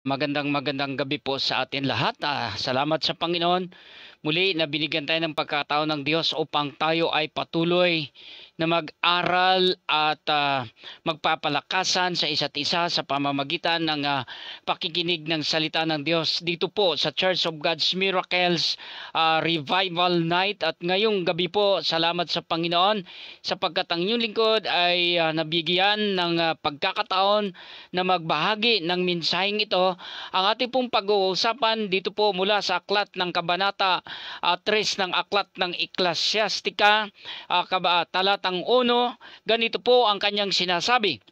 Magandang gabi po sa atin lahat. Salamat sa Panginoon. Muli na binigyan tayo ng pagkataon ng Diyos upang tayo ay patuloy na mag-aral at magpapalakasan sa isa't isa sa pamamagitan ng pakikinig ng salita ng Diyos dito po sa Church of God's Miracles Revival Night. At ngayong gabi po, salamat sa Panginoon sapagkat ang inyong lingkod ay nabigyan ng pagkakataon na magbahagi ng mensaheng ito. Ang ating pong pag-uusapan dito po mula sa aklat ng Kabanata 3 ng aklat ng Ecclesiastica, talatang 1, ganito po ang kanyang sinasabi.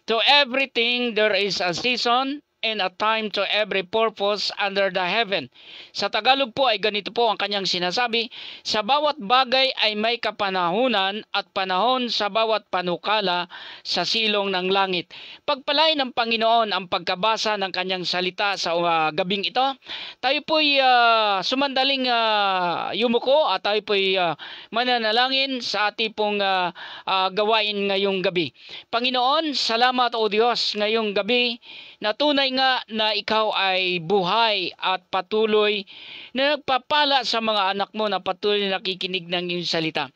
To everything there is a season and a time to every purpose under the heaven. Sa Tagalog po ay ganito po ang kanyang sinasabi, sa bawat bagay ay may kapanahunan at panahon sa bawat panukala sa silong ng langit. Pagpalain ng Panginoon ang pagkabasa ng kanyang salita sa gabing ito. Tayo po'y sumandaling yumuko at tayo po'y mananalangin sa ating pong gawain ngayong gabi. Panginoon, salamat o Diyos ngayong gabi na tunay nga na ikaw ay buhay at patuloy na nagpapala sa mga anak mo na patuloy na nakikinig ng iyong salita.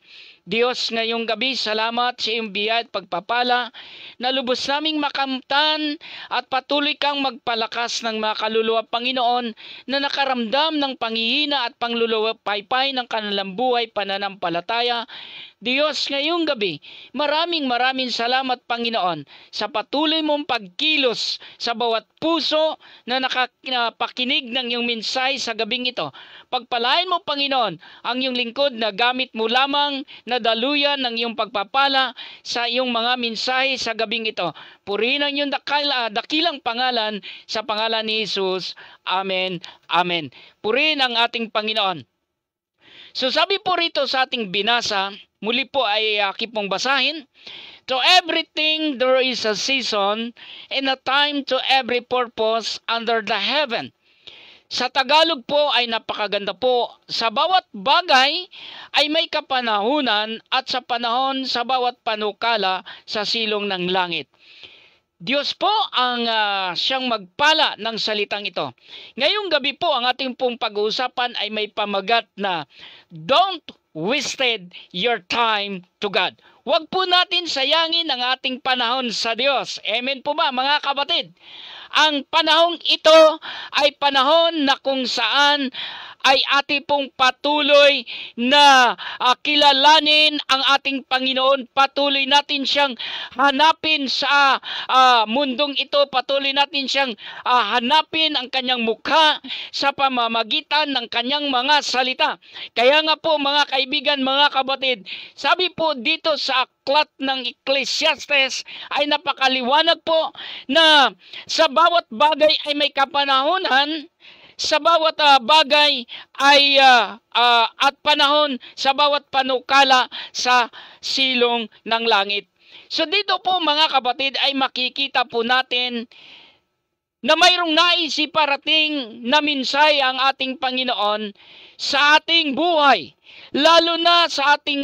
Diyos, ngayong gabi, salamat sa iyong biyaya at pagpapala na lubos naming makamtan at patuloy kang magpalakas ng mga kaluluwa, Panginoon, na nakaramdam ng panghihina at panglulupaypay ng kanilang buhay pananampalataya. Diyos, ngayong gabi, maraming salamat, Panginoon, sa patuloy mong pagkilos sa bawat puso na nakapakinig ng iyong mensahe sa gabing ito. Pagpalain mo, Panginoon, ang iyong lingkod na gamit mo lamang na daluyan ng iyong pagpapala sa iyong mga mensahe sa gabing ito. Purihin ang iyong dakilang pangalan sa pangalan ni Jesus. Amen. Amen. Purihin ang ating Panginoon. So sabi po rito sa ating binasa, muli po ay aking pong basahin. To everything there is a season and a time to every purpose under the heaven. Sa Tagalog po ay napakaganda po. Sa bawat bagay ay may kapanahunan at sa panahon sa bawat panukala sa silong ng langit. Diyos po ang siyang magpala ng salitang ito. Ngayong gabi po ang ating pong pag-uusapan ay may pamagat na don't wasted your time to God. Huwag po natin sayangin ang ating panahon sa Diyos. Amen po ba mga kapatid? Ang panahong ito ay panahon na kung saan ay ating pong patuloy na kilalanin ang ating Panginoon. Patuloy natin siyang hanapin sa mundong ito. Patuloy natin siyang hanapin ang kanyang mukha sa pamamagitan ng kanyang mga salita. Kaya nga po mga kaibigan, mga kapatid, sabi po dito sa aklat ng Ecclesiastes ay napakaliwanag po na sa bawat bagay ay may kapanahunan, sa bawat bagay ay at panahon sa bawat panukala sa silong ng langit. So dito po mga kapatid ay makikita po natin na mayroong naisip parating na minsay ang ating Panginoon sa ating buhay, lalo na sa ating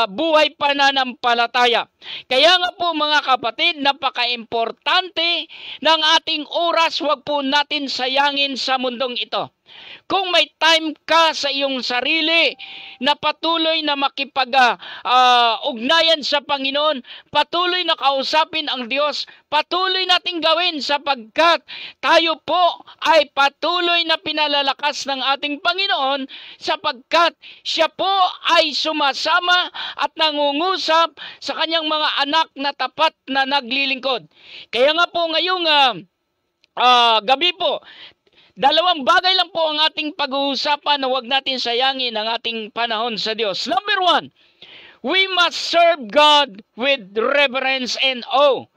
buhay pananampalataya. Kaya nga po mga kapatid, napaka-importante ng ating oras, huwag po natin sayangin sa mundong ito. Kung may time ka sa iyong sarili na patuloy na makipag-ugnayan sa Panginoon, patuloy na kausapin ang Diyos, patuloy nating gawin sapagkat tayo po ay patuloy na pinalalakas ng ating Panginoon sapagkat siya po ay sumasama at nangungusap sa kanyang mga anak na tapat na naglilingkod. Kaya nga po ngayong gabi po, dalawang bagay lang po ang ating pag-uusapan na huwag natin sayangin ang ating panahon sa Diyos. Number 1, we must serve God with reverence and awe.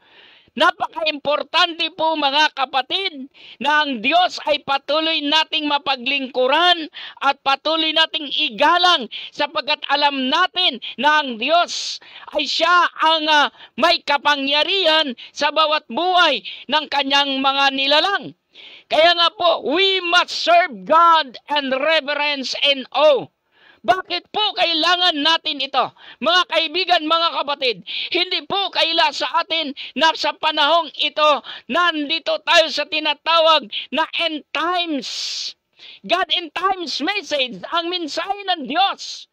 Napaka-importante po mga kapatid na ang Diyos ay patuloy nating mapaglingkuran at patuloy nating igalang sapagkat alam natin na ang Diyos ay siya ang may kapangyarihan sa bawat buhay ng kanyang mga nilalang. Kaya nga po, we must serve God and reverence and awe. Bakit po kailangan natin ito? Mga kaibigan, mga kapatid, hindi po kaila sa atin na sa panahong ito, nandito tayo sa tinatawag na end times. God end times message, ang mensahe ng Diyos.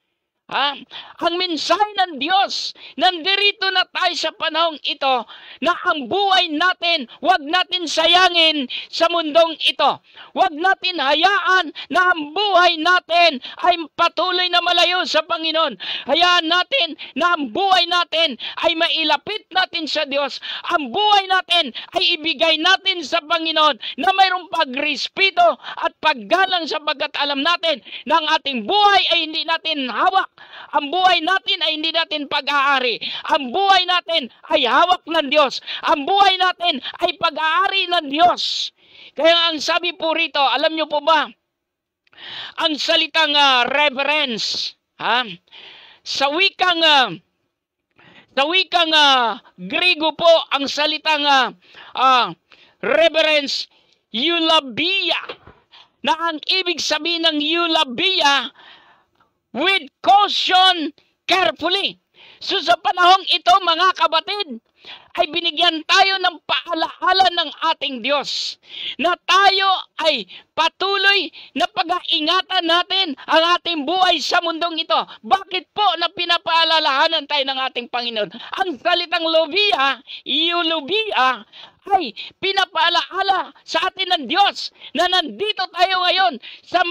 Ang mensahe ng Diyos, nandirito na tayo sa panahong ito na ang buhay natin, huwag natin sayangin sa mundong ito. Huwag natin hayaan na ang buhay natin ay patuloy na malayo sa Panginoon. Hayaan natin na ang buhay natin ay mailapit natin sa Diyos. Ang buhay natin ay ibigay natin sa Panginoon na mayroong pagrespeto at paggalang sapagkat alam natin na ang ating buhay ay hindi natin hawak. Ang buhay natin ay hindi natin pag-aari. Ang buhay natin ay hawak ng Diyos. Ang buhay natin ay pag-aari ng Diyos. Kaya ang sabi po rito, alam nyo po ba, ang salitang reverence, sa wikang Griego po, ang salitang reverence, eulabia, na ang ibig sabihin ng eulabia, with caution, carefully. So sa panahong ito, mga kapatid, ay binigyan tayo ng paalaala ng ating Diyos na tayo ay patuloy na pag-aingatan natin ang ating buhay sa mundong ito. Bakit po na pinapaalalahanan tayo ng ating Panginoon? Ang salitang eulabia, ay pinapaalaala sa atin ng Diyos na nandito tayo ngayon sa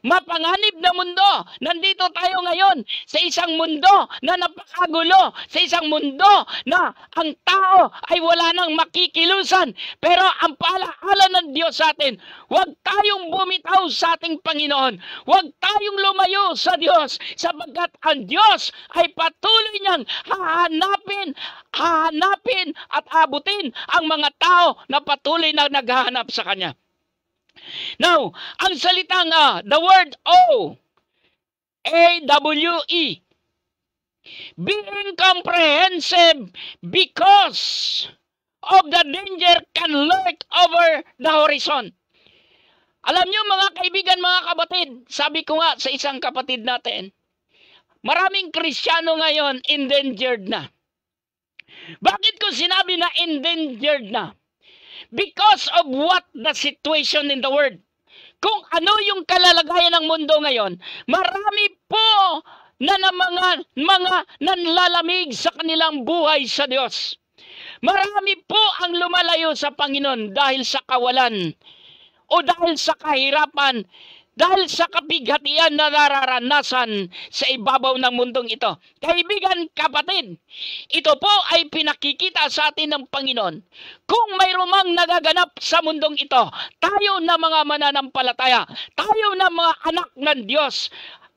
mapanganib na mundo. Nandito tayo ngayon sa isang mundo na napakagulo, sa isang mundo na ang tao ay wala nang makikilusan. Pero ang paalaala ng Diyos sa atin, huwag tayong bumitaw sa ating Panginoon. Huwag tayong lumayo sa Diyos sapagkat ang Diyos ay patuloy niyang hahanapin at abutin ang mga tao na patuloy na naghahanap sa Kanya. Now, ang salitang the word A-W-E, being comprehensive because of the danger can lurk over the horizon. Alam nyo mga kaibigan, mga kapatid, sabi ko nga sa isang kapatid natin, maraming Kristiyano ngayon endangered na. Bakit ko sinabi na endangered na? Because of what the situation in the world. Kung ano yung kalalagayan ng mundo ngayon, marami po na mga nanlalamig sa kanilang buhay sa Diyos. Marami po ang lumalayo sa Panginoon dahil sa kawalan o dahil sa kahirapan, dahil sa kapighatian na nararanasan sa ibabaw ng mundong ito. Kaibigan, kapatid, ito po ay pinakikita sa atin ng Panginoon. Kung mayroong mang nagaganap sa mundong ito, tayo na mga mananampalataya, tayo na mga anak ng Diyos,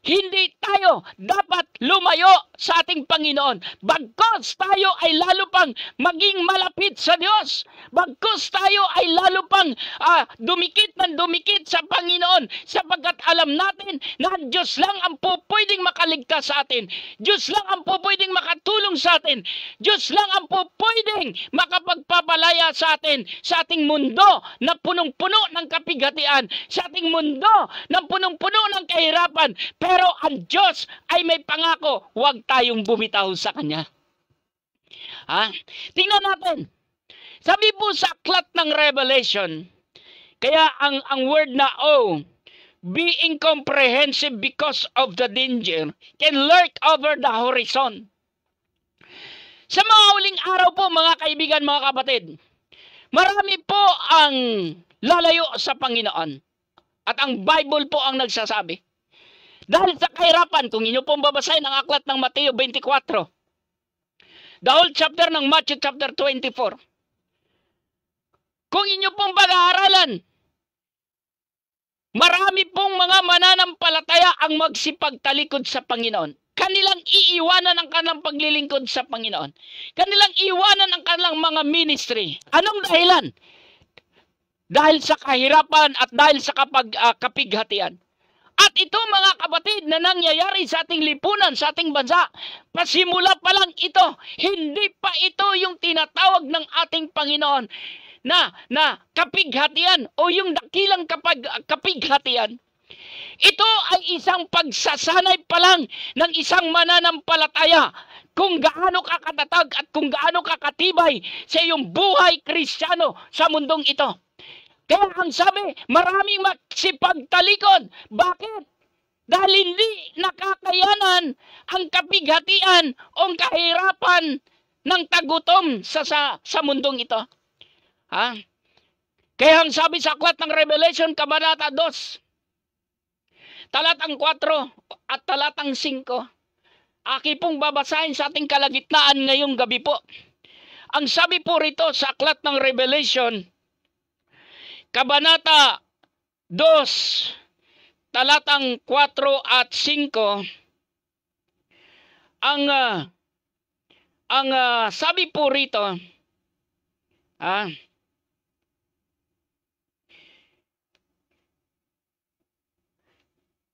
hindi tayo dapat lumayo sa ating Panginoon. Bagkus tayo ay lalo pang maging malapit sa Diyos. Bagkus tayo ay lalo pang dumikit sa Panginoon. Sapagkat alam natin na Diyos lang ang pwedeng makaligtas sa atin. Diyos lang ang pwedeng makatulong sa atin. Diyos lang ang pwedeng makapagpapalaya sa atin sa ating mundo na punong-puno ng kapighatian. Sa ating mundo na punong-puno ng kahirapan. Pero ang Diyos ay may pangako, huwag tayong bumitaw sa Kanya. Tingnan natin. Sabi po sa aklat ng Revelation, kaya ang word na being comprehensive because of the danger, can lurk over the horizon. Sa mga huling araw po, mga kaibigan, mga kapatid, marami po ang lalayo sa Panginoon. At ang Bible po ang nagsasabi. Dahil sa kahirapan, kung inyo pong babasahin ang aklat ng Mateo 24, the whole chapter ng Matthew chapter 24, kung inyo pong pag-aaralan, marami pong mga mananampalataya ang magsipagtalikod sa Panginoon. Kanilang iiwanan ang kanilang paglilingkod sa Panginoon. Kanilang iiwanan ang kanilang mga ministry. Anong dahilan? Dahil sa kahirapan at dahil sa kapighatian. At ito mga kapatid na nangyayari sa ating lipunan, sa ating bansa, pasimula pa lang ito, hindi pa ito yung tinatawag ng ating Panginoon na kapighatian o yung dakilang kapighatian. Ito ay isang pagsasanay pa lang ng isang mananampalataya kung gaano ka katatag at kung gaano ka katibay sa iyong buhay Kristiyano sa mundong ito. Kaya ang sabi, maraming magsipagtalikod. Bakit? Dahil hindi nakakayanan ang kapighatian o kahirapan ng tagutom sa mundong ito. Ha? Kaya ang sabi sa aklat ng Revelation, Kabanata 2, talatang 4 at talatang 5, aki pong babasahin sa ating kalagitnaan ngayong gabi po. Ang sabi po rito sa aklat ng Revelation, Kabanata 2, talatang 4 at 5, ang sabi po rito,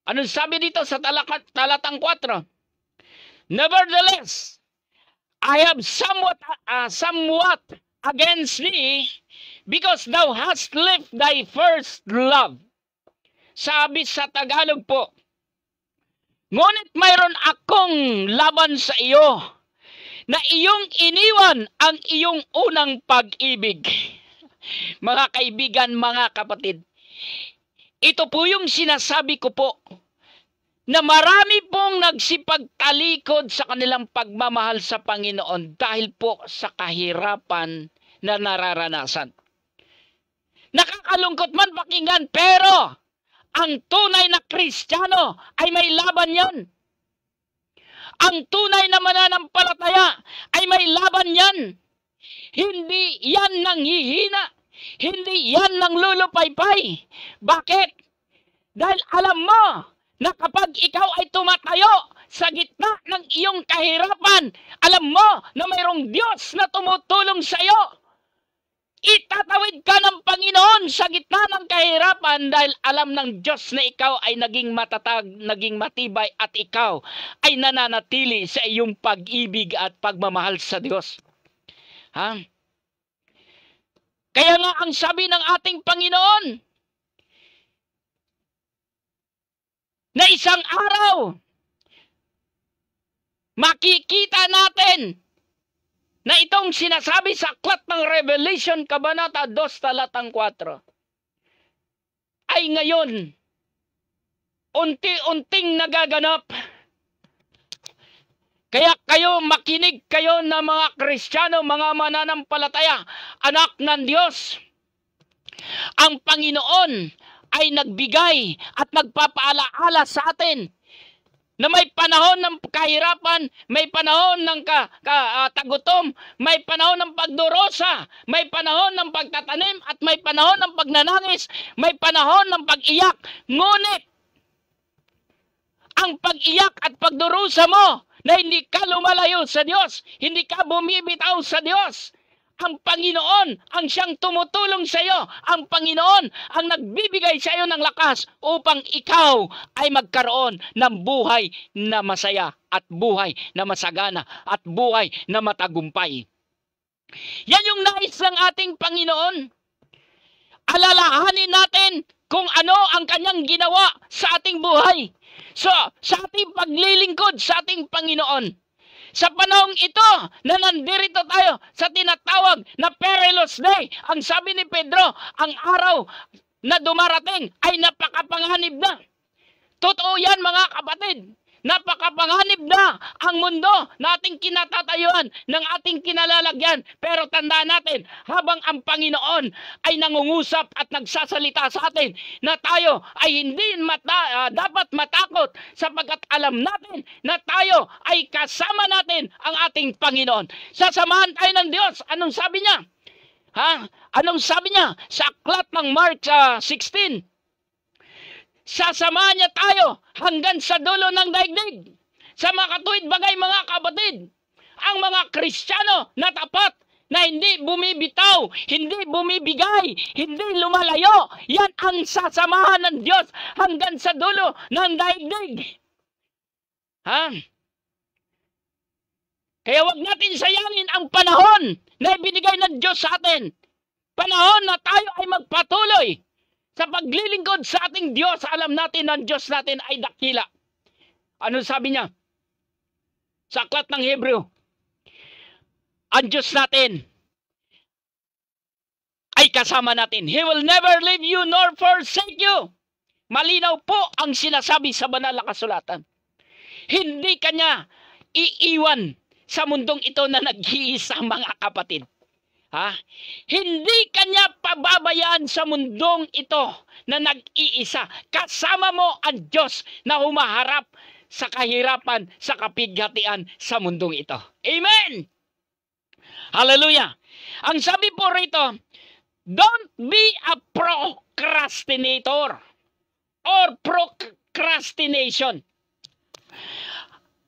anong sabi dito sa talatang 4? Nevertheless, I have somewhat against thee, because thou hast left thy first love. Sabi sa Tagalog po, ngunit mayroon akong laban sa iyo, na iyong iniwan ang iyong unang pag-ibig. Mga kaibigan, mga kapatid, ito po yung sinasabi ko po, na marami pong nagsipagtalikod sa kanilang pagmamahal sa Panginoon dahil po sa kahirapan na nararanasan. Nakakalungkot man pakinggan, pero ang tunay na Kristiyano ay may laban yan. Ang tunay na mananampalataya ay may laban yan. Hindi yan nanghihina. Hindi yan nang lulupaypay. Bakit? Dahil alam mo na kapag ikaw ay tumatayo sa gitna ng iyong kahirapan, alam mo na mayroong Diyos na tumutulong sa iyo. Itatawid ka ng Panginoon sa gitna ng kahirapan dahil alam ng Diyos na ikaw ay naging matatag, naging matibay at ikaw ay nananatili sa iyong pag-ibig at pagmamahal sa Diyos. Ha? Kaya nga ang sabi ng ating Panginoon, na isang araw, makikita natin na itong sinasabi sa aklat ng Revelation, Kabanata 2, talatang 4, ay ngayon, unti-unting nagaganap. Kaya kayo, makinig kayo na mga Kristiyano, mga mananampalataya, anak ng Diyos. Ang Panginoon ay nagbigay at nagpapaalaala sa atin na may panahon ng kahirapan, may panahon ng tagutom, may panahon ng pagdurusa, may panahon ng pagtatanim, at may panahon ng pagnanangis, may panahon ng pag-iyak. Ngunit, ang pag-iyak at pagdurusa mo na hindi ka lumalayo sa Diyos, hindi ka bumibitaw sa Diyos, ang Panginoon ang siyang tumutulong sa iyo. Ang Panginoon ang nagbibigay sa iyo ng lakas upang ikaw ay magkaroon ng buhay na masaya at buhay na masagana at buhay na matagumpay. Yan yung nais ng ating Panginoon. Alalahanin natin kung ano ang kanyang ginawa sa ating buhay. So, sa ating paglilingkod sa ating Panginoon, sa panahong ito na nandirito tayo sa tinatawag na perilous day, ang sabi ni Pedro, ang araw na dumarating ay napakapanganib na. Totoo yan mga kapatid. Napakapanganib na ang mundo na ating kinatatayuan ng ating kinalalagyan. Pero tandaan natin, habang ang Panginoon ay nangungusap at nagsasalita sa atin na tayo ay hindi dapat matakot sapagkat alam natin na tayo ay kasama natin ang ating Panginoon. Sasamahan tayo ng Diyos. Anong sabi niya? Anong sabi niya? Sa aklat ng Mark 16, sasamahan niya tayo hanggang sa dulo ng daigdig. Sa makatuwid bagay mga kapatid, ang mga Kristiyano na tapat, na hindi bumibitaw, hindi bumibigay, hindi lumalayo, yan ang sasamahan ng Diyos hanggang sa dulo ng daigdig. Kaya wag natin sayangin ang panahon na ibinigay ng Diyos sa atin. Panahon na tayo ay magpatuloy Sa paglilingkod sa ating Diyos, alam natin na ang Diyos natin ay dakila. Ano sabi niya? Sa aklat ng Hebreo, ang Diyos natin ay kasama natin. He will never leave you nor forsake you. Malinaw po ang sinasabi sa banal na kasulatan. Hindi kanya iiwan sa mundong ito na nag-iisa, mga kapatid. Ha? Hindi kanya pababayaan sa mundong ito na nag-iisa. Kasama mo ang Diyos na humaharap sa kahirapan, sa kapighatian sa mundong ito. Amen! Hallelujah! Ang sabi po rito, don't be a procrastinator or procrastination.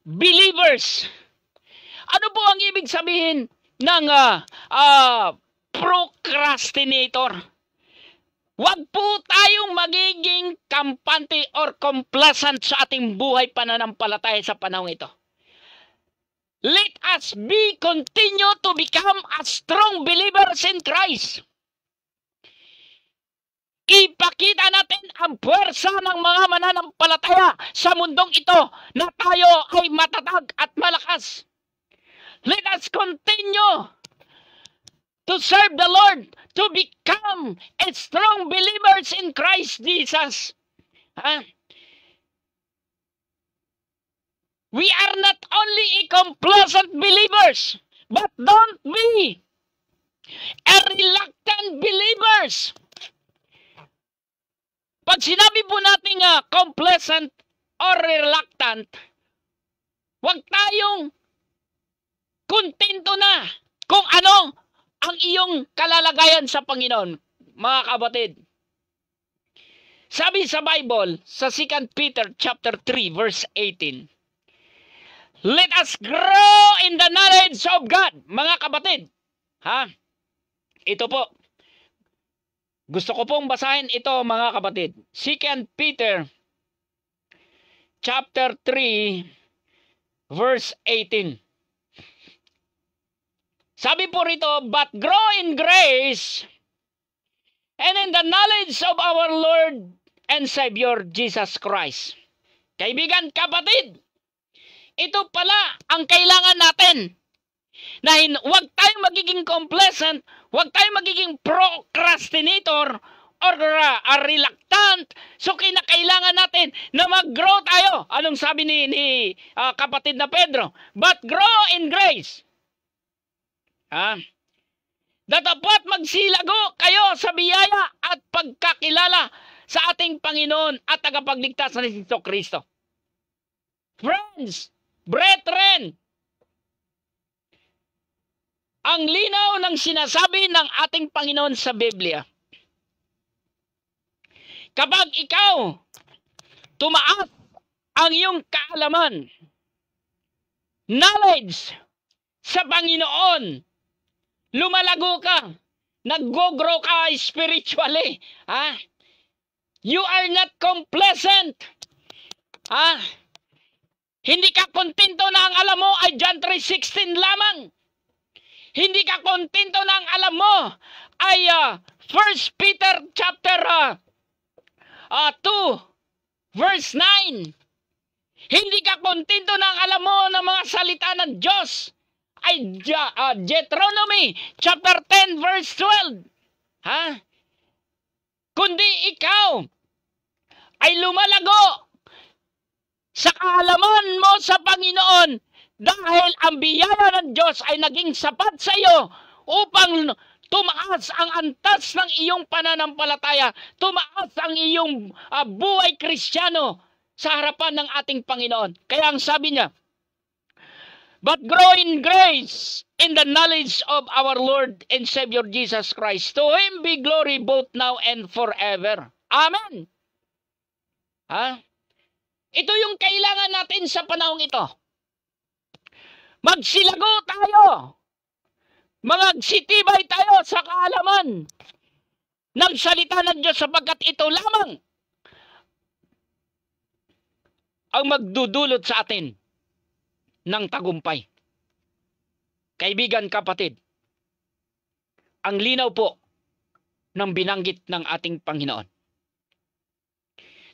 Believers, ano po ang ibig sabihin ng procrastinator? Huwag po tayong magiging kampante or complacent sa ating buhay pananampalataya sa panahon ito. Let us continue to become a strong believers in Christ. Ipakita natin ang puwersa ng mga mananampalataya sa mundong ito na tayo ay matatag at malakas. Let us continue to serve the Lord, to become a strong believers in Christ Jesus. We are not only a complacent believers, but don't be a reluctant believers. Pag sinabi po natin complacent or reluctant, huwag tayong kontento na kung ano ang iyong kalalagayan sa Panginoon, mga kapatid. Sabi sa Bible, sa 2 Peter chapter 3, verse 18, let us grow in the knowledge of God. Mga kapatid, ito po. Gusto ko pong basahin ito, mga kapatid. 2 Peter chapter 3, verse 18. Sabi po rito, but grow in grace and in the knowledge of our Lord and Savior Jesus Christ. Kaibigan, kapatid, ito pala ang kailangan natin. Na huwag tayong magiging complacent, huwag tayong magiging procrastinator or reluctant. So kinakailangan natin na mag-grow tayo. Anong sabi ni kapatid na Pedro? But grow in grace. Dapat magsilago kayo sa biyaya at pagkakilala sa ating Panginoon at tagapagligtas na si Kristo. Friends, brethren, ang linaw ng sinasabi ng ating Panginoon sa Biblia. Kapag ikaw tumaas ang iyong kaalaman, knowledge sa Panginoon, lumalago ka, nag-grow ka spiritually, you are not complacent. Hindi ka kontento na ang alam mo ay John 3:16 lamang. Hindi ka kontento na ang alam mo ay 1 Peter chapter 2 verse 9. Hindi ka kontento na ang alam mo na mga salita ng Diyos ay Deuteronomy chapter 10 verse 12. Kundi ikaw ay lumalago sa kaalaman mo sa Panginoon dahil ang biyaya ng Diyos ay naging sapat sa iyo upang tumaas ang antas ng iyong pananampalataya, tumaas ang iyong buhay Kristiyano sa harapan ng ating Panginoon. Kaya ang sabi niya, but grow in grace in the knowledge of our Lord and Savior Jesus Christ. To Him be glory both now and forever. Amen. Ito yung kailangan natin sa panahong ito. Magsilago tayo. Magsitibay tayo sa kaalaman ng salita ng Diyos sapagkat ito lamang ang magdudulot sa atin ng tagumpay. Kaibigan, kapatid, ang linaw po ng binanggit ng ating Panginoon.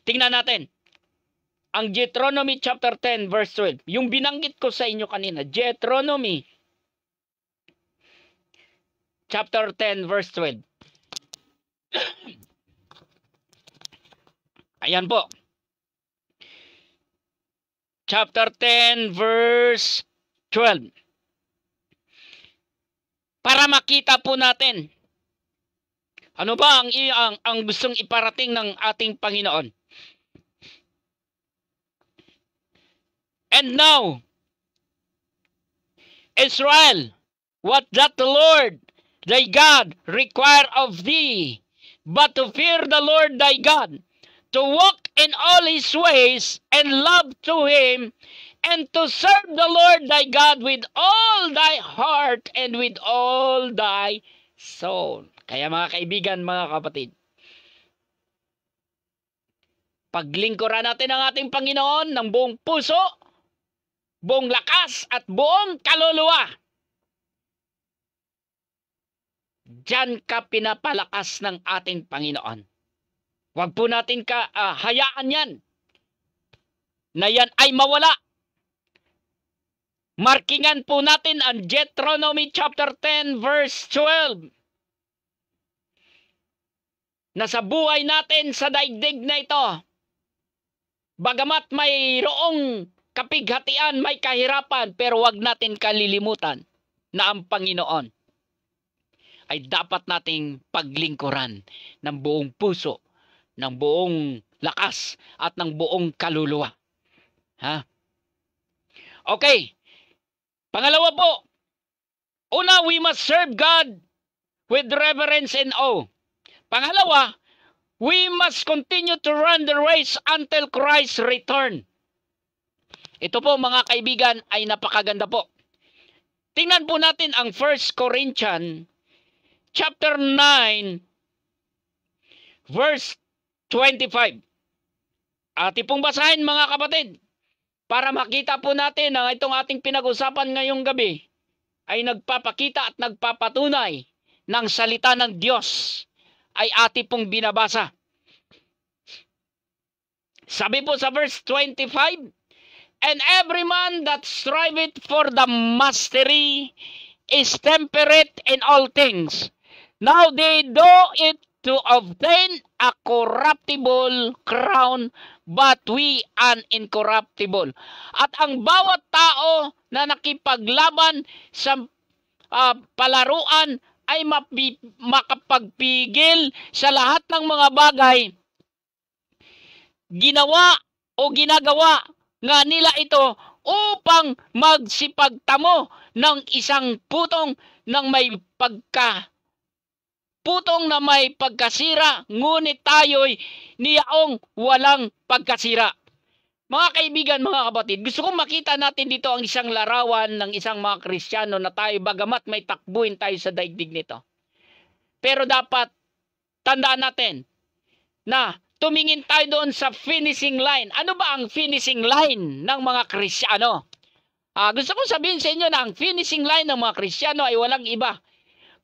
Tingnan natin. Ang Deuteronomy chapter 10 verse 12. Yung binanggit ko sa inyo kanina. Deuteronomy chapter 10 verse 12. Ayan po. Chapter 10 verse 12. Para makita po natin ano ba ang gustong iparating ng ating Panginoon. And now, Israel, what doth the Lord thy God require of thee, but to fear the Lord thy God, to walk in all his ways, and love to him, and to serve the Lord thy God with all thy heart, and with all thy soul. Kaya mga kaibigan, mga kapatid, paglingkuran natin ang ating Panginoon ng buong puso, buong lakas at buong kaluluwa. Diyan ka pinapalakas ng ating Panginoon. Huwag po natin hayaan yan na yan ay mawala. Markingan po natin ang Deuteronomy chapter 10 verse 12. Na sa buhay natin sa daigdig na ito, bagamat mayroong kapighatian, may kahirapan, pero wag natin kalilimutan na ang Panginoon ay dapat nating paglingkuran ng buong puso, ng buong lakas, at ng buong kaluluwa. Ha? Okay. Pangalawa po, una, we must serve God with reverence and awe. Pangalawa, we must continue to run the race until Christ's return. Ito po mga kaibigan ay napakaganda po. Tingnan po natin ang 1 Corinthians chapter 9 verse 25. Ati pong basahin mga kapatid para makita po natin na itong ating pinag-usapan ngayong gabi ay nagpapakita at nagpapatunay ng salita ng Diyos ay ati pong binabasa. Sabi po sa verse 25, and every man that striveth for the mastery is temperate in all things. Now they do it to obtain a corruptible crown, but we an incorruptible. At ang bawat tao na nakipaglaban sa palaruan ay makapagpigil sa lahat ng mga bagay ginawa o ginagawa nga nila ito upang magsipagtamo ng isang putong ng may putong na may pagkasira, ngunit tayo'y niyaong walang pagkasira. Mga kaibigan, mga kapatid, gusto kong makita natin dito ang isang larawan ng isang mga Kristiyano na tayo bagamat may takbuhin tayo sa daigdig nito. Pero dapat tandaan natin na tumingin tayo doon sa finishing line. Ano ba ang finishing line ng mga Kristiyano? Gusto kong sabihin sa inyo na ang finishing line ng mga Kristiyano ay walang iba,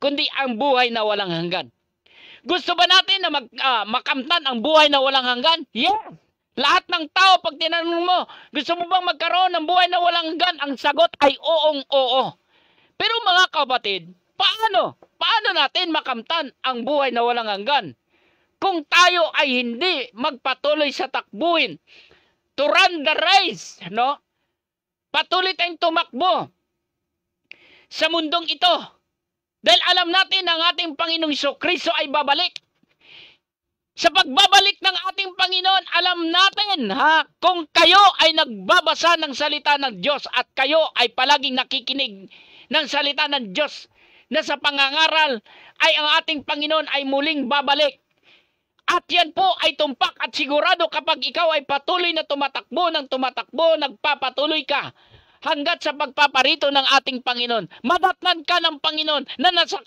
kundi ang buhay na walang hanggan. Gusto ba natin na makamtan ang buhay na walang hanggan? Yes! Lahat ng tao, pag tinanong mo, gusto mo bang magkaroon ng buhay na walang hanggan? Ang sagot ay oong oo. Pero mga kapatid, paano? Paano natin makamtan ang buhay na walang hanggan? Kung tayo ay hindi magpatuloy sa takbuhin, to run the race, no? Patuloy tayong tumakbo sa mundong ito. Dahil alam natin na ang ating Panginoong Jesucristo ay babalik. Sa pagbabalik ng ating Panginoon, alam natin kung kayo ay nagbabasa ng salita ng Diyos at kayo ay palaging nakikinig ng salita ng Diyos na sa pangangaral ay ang ating Panginoon ay muling babalik. At yan po ay tumpak at sigurado kapag ikaw ay patuloy na tumatakbo, nagpapatuloy ka hanggat sa pagpaparito ng ating Panginoon. Madatnan ka ng Panginoon na nasa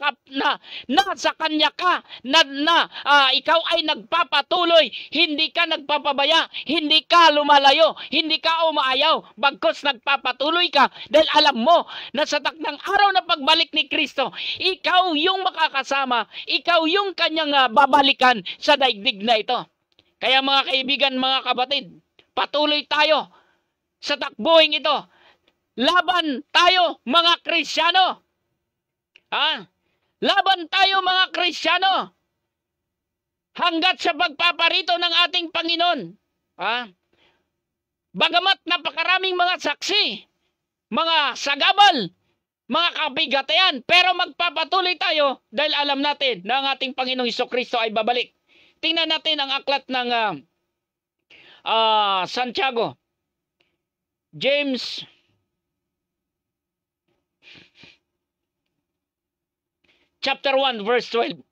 Kanya ka, ikaw ay nagpapatuloy, hindi ka nagpapabaya, hindi ka lumalayo, hindi ka umaayaw, bagkus nagpapatuloy ka dahil alam mo na sa takdang araw na pagbalik ni Kristo, ikaw yung makakasama, ikaw yung Kanyang babalikan sa daigdig na ito. Kaya mga kaibigan, mga kapatid, patuloy tayo sa takbuhin ito. Laban tayo mga Kristiyano. Laban tayo mga Kristiyano. Hanggat sa pagpaparito ng ating Panginoon. Bagamat napakaraming mga saksi, mga sagabal, mga kabigatayan, pero magpapatuloy tayo dahil alam natin na ang ating Panginoong Hesukristo ay babalik. Tingnan natin ang aklat ng Santiago. James chapter 1 verse 12.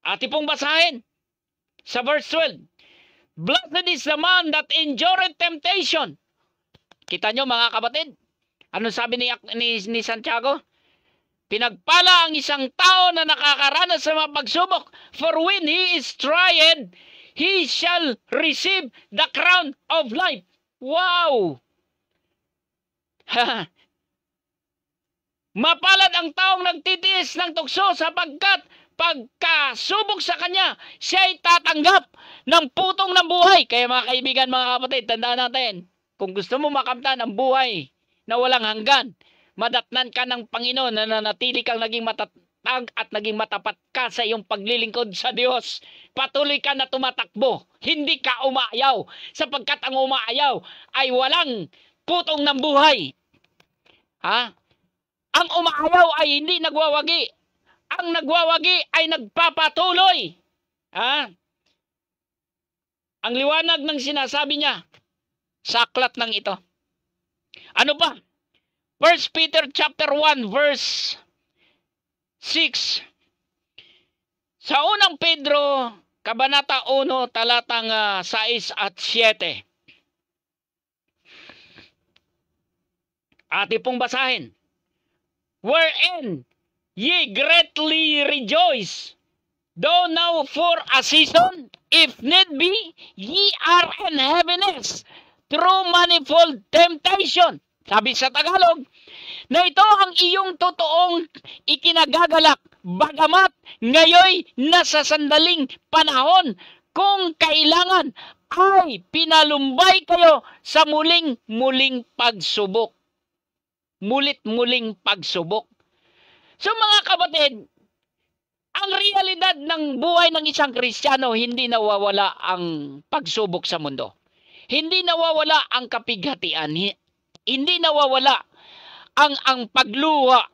Ati pong basahin sa verse 12. Blessed is the man that endureth temptation. Kita nyo mga kapatid? Ano sabi ni Santiago? Pinagpala ang isang tao na nakakaranas sa mga pagsubok. For when he is tried, he shall receive the crown of life. Wow! Mapalad ang taong nagtitiis ng tukso sapagkat pagkasubok sa kanya, siya ay tatanggap ng putong ng buhay. Kaya mga kaibigan, mga kapatid, tandaan natin, kung gusto mo makamtan ang buhay na walang hanggan, madatnan ka ng Panginoon na nanatili kang naging matatag at naging matapat ka sa iyong paglilingkod sa Diyos. Patuloy ka na tumatakbo. Hindi ka umaayaw. Sapagkat ang umaayaw ay walang putong ng buhay. Ang umaayaw ay hindi nagwawagi. Ang nagwawagi ay nagpapatuloy. Ang liwanag ng sinasabi niya sa aklat ng ito. Ano pa? 1 Peter chapter 1 verse 6. Sa unang Pedro, kabanata 1, talatang 6 at 7. Ati pong basahin. Wherein ye greatly rejoice, though now for a season, if need be, ye are in heaviness, through manifold temptation. Sabi sa Tagalog, na ito ang iyong totoong ikinagagalak, bagamat ngayoy nasa sandaling panahon, kung kailangan ay pinalumbay kayo sa muling pagsubok. Mulit-muling pagsubok. So mga kapatid, ang realidad ng buhay ng isang Kristiyano, hindi nawawala ang pagsubok sa mundo. Hindi nawawala ang kapighatian. Hindi nawawala ang pagluha,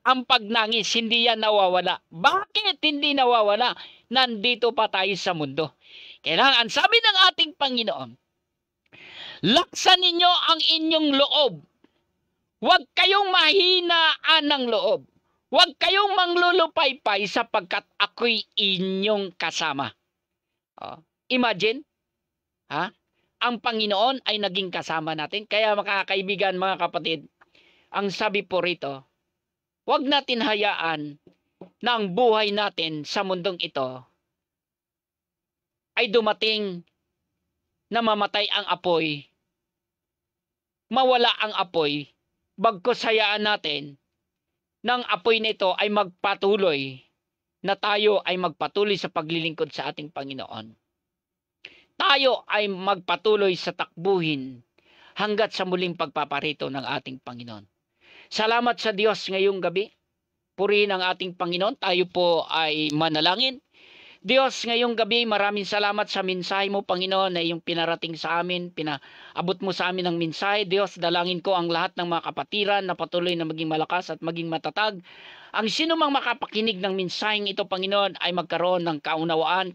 ang pagnangis. Hindi yan nawawala. Bakit hindi nawawala? Nandito pa tayo sa mundo. Kailangan, sabi ng ating Panginoon, laksan ninyo ang inyong loob. Huwag kayong mahinaan ng loob. Huwag kayong manglulupaypay sapagkat ako'y inyong kasama. Imagine, ang Panginoon ay naging kasama natin. Kaya mga kaibigan, mga kapatid, ang sabi po rito, huwag natin hayaan na ang buhay natin sa mundong ito ay dumating na mamatay ang apoy, mawala ang apoy, bagkus hayaan natin ng apoy nito ay magpatuloy, na tayo ay magpatuloy sa paglilingkod sa ating Panginoon. Tayo ay magpatuloy sa takbuhin hanggat sa muling pagpaparito ng ating Panginoon. Salamat sa Diyos ngayong gabi. Purihin ang ating Panginoon. Tayo po ay manalangin. Diyos, ngayong gabi, maraming salamat sa mensahe mo, Panginoon, na iyong pinarating sa amin, pinaabot mo sa amin ang mensahe. Diyos, dalangin ko ang lahat ng mga kapatiran na patuloy na maging malakas at maging matatag. Ang sino mang makapakinig ng mensaheng ito, Panginoon, ay magkaroon ng kaunawaan,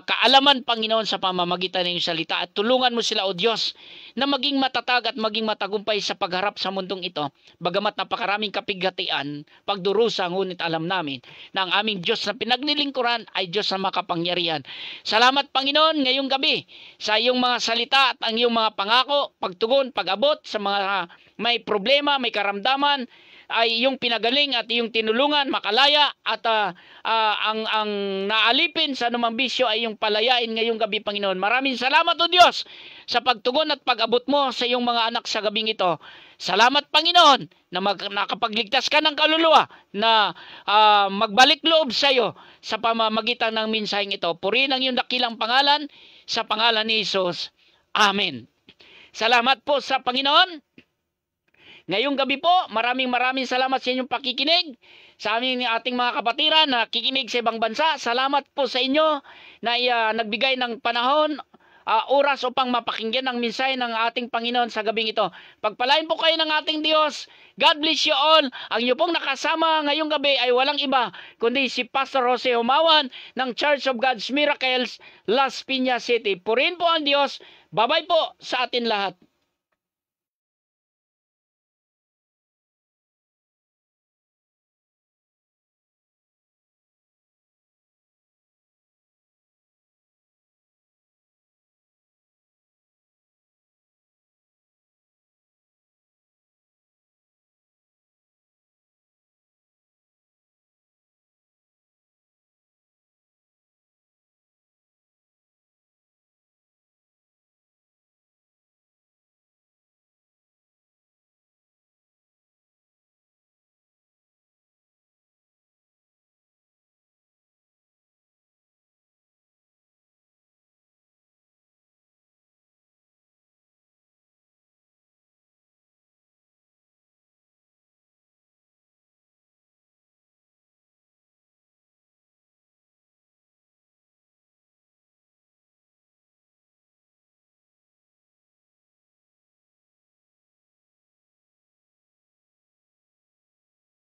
kaalaman, Panginoon, sa pamamagitan ng iyong salita. At tulungan mo sila, O Diyos, na maging matatag at maging matagumpay sa pagharap sa mundong ito. Bagamat napakaraming kapighatian, pagdurusa, ngunit alam namin na ang aming Diyos na pinaglilingkuran ay Diyos na makapangyarihan. Salamat, Panginoon, ngayong gabi sa iyong mga salita at ang iyong mga pangako, pagtugon, pag-abot sa mga may problema, may karamdaman. ay iyong pinagaling at iyong tinulungan makalaya at ang naalipin sa anumang bisyo ay iyong palayain ngayong gabi, Panginoon. Maraming salamat, O Diyos, sa pagtugon at pag-abot mo sa iyong mga anak sa gabing ito. Salamat, Panginoon, na nakapagligtas ka ng kaluluwa na magbalik loob sa iyo sa pamamagitan ng mensaheng ito. Purihin ang iyong dakilang pangalan, sa pangalan ni Jesus. Amen. Salamat po sa Panginoon. Ngayong gabi po, maraming salamat sa inyong pakikinig. Sa ating mga kapatiran na kikinig sa ibang bansa, salamat po sa inyo na nagbigay ng panahon, oras upang mapakinggan ang mensahe ng ating Panginoon sa gabing ito. Pagpalain po kayo ng ating Diyos. God bless you all. Ang inyo pong nakasama ngayong gabi ay walang iba kundi si Pastor Jose Humawan ng Church of God's Miracles, Las Piñas City. Purihin po ang Diyos. Bye-bye po sa atin lahat.